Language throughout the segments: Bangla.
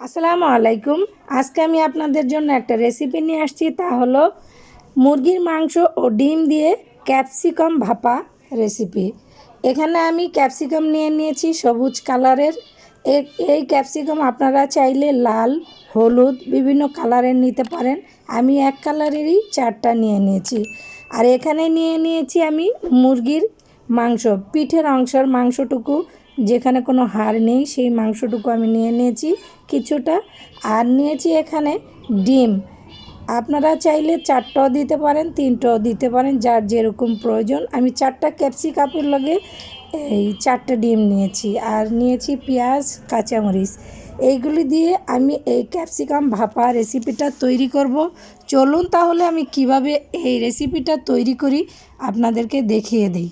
আসসালামু আলাইকুম। আজকে আমি আপনাদের জন্য একটা রেসিপি নিয়ে আসছি, তা হলো মুরগির মাংস ও ডিম দিয়ে ক্যাপসিকাম ভাপা রেসিপি। এখানে আমি ক্যাপসিকাম নিয়ে নিয়েছি সবুজ কালারের। এই ক্যাপসিকাম আপনারা চাইলে লাল, হলুদ বিভিন্ন কালারের নিতে পারেন। আমি এক কালারেরই 4টা নিয়ে নিয়েছি। আর এখানে নিয়ে নিয়েছি আমি মুরগির মাংস, পিঠের অংশের মাংসটুকু, যেখানে কোনো হাড় নেই সেই মাংসটুকু আমি নিয়ে নিয়েছি কিছুটা। আর নিয়েছি এখানে ডিম। আপনারা চাইলে 4টাও দিতে পারেন, 3টাও দিতে পারেন, যার যেরকম প্রয়োজন। আমি 4টা ক্যাপসিকামের লগে এই 4টে ডিম নিয়েছি। আর নিয়েছি পেঁয়াজ, কাঁচামরিচ। এইগুলি দিয়ে আমি এই ক্যাপসিকাম ভাপা রেসিপিটা তৈরি করব। চলুন তাহলে আমি কিভাবে এই রেসিপিটা তৈরি করি আপনাদেরকে দেখিয়ে দিই।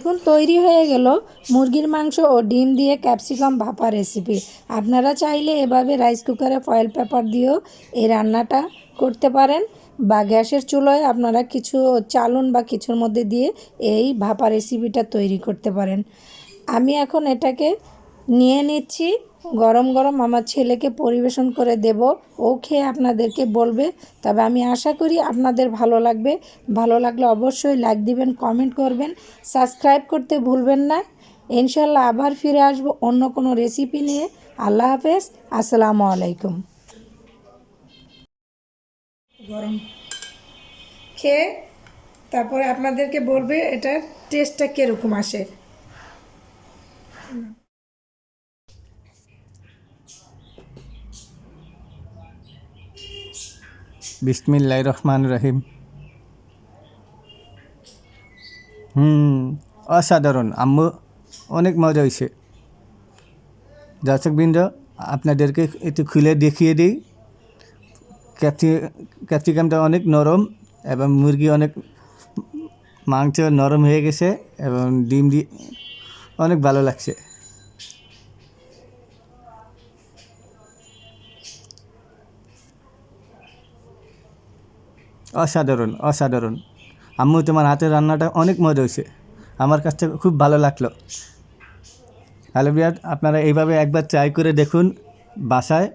দেখুন তৈরি হয়ে গেল মুরগির মাংস ও ডিম দিয়ে ক্যাপসিকাম ভাপা রেসিপি। আপনারা চাইলে এভাবে রাইস কুকারে ফয়েল পেপার দিয়েও এই রান্নাটা করতে পারেন, বা গ্যাসের চুলোয় আপনারা কিছু চালুন বা কিছুর মধ্যে দিয়ে এই ভাপা রেসিপিটা তৈরি করতে পারেন। আমি এখন এটাকে নিয়ে নিচ্ছি, গরম গরম আমার ছেলেকে পরিবেশন করে দেব, ও খেয়ে আপনাদেরকে বলবে। তবে আমি আশা করি আপনাদের ভালো লাগবে। ভালো লাগলে অবশ্যই লাইক দিবেন, কমেন্ট করবেন, সাবস্ক্রাইব করতে ভুলবেন না। ইনশাল্লাহ আবার ফিরে আসবো অন্য কোনো রেসিপি নিয়ে। আল্লাহ হাফেজ, আসসালামু আলাইকুম। গরম খেয়ে তারপরে আপনাদেরকে বলবে এটার টেস্টটা কীরকম আসে। বিসমিল্লাহির রহমানির রহিম। অসাধারণ আম্মু, অনেক মজা হয়েছে। দর্শকবৃন্দ, আপনাদেরকে একটু খুলে দেখিয়ে দিই। ক্যাপসিকামটা অনেক নরম এবং মুরগি অনেক মাংস নরম হয়ে গেছে এবং ডিম দিয়ে অনেক ভালো লাগছে। অসাধারণ অসাধারণ আম্মু, তোমার হাতের রান্নাটা অনেক মজা হয়েছে, আমার কাছ থেকে খুব ভালো লাগলো। হ্যালো বিয়ার, আপনারা এইভাবে একবার ট্রাই করে দেখুন বাসায়।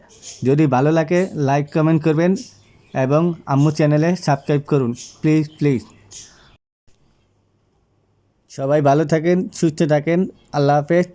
যদি ভালো লাগে লাইক কমেন্ট করবেন এবং আম্মু চ্যানেলে সাবস্ক্রাইব করুন প্লিজ প্লিজ। সবাই ভালো থাকেন, সুস্থ থাকেন, আল্লাহ হাফেজ।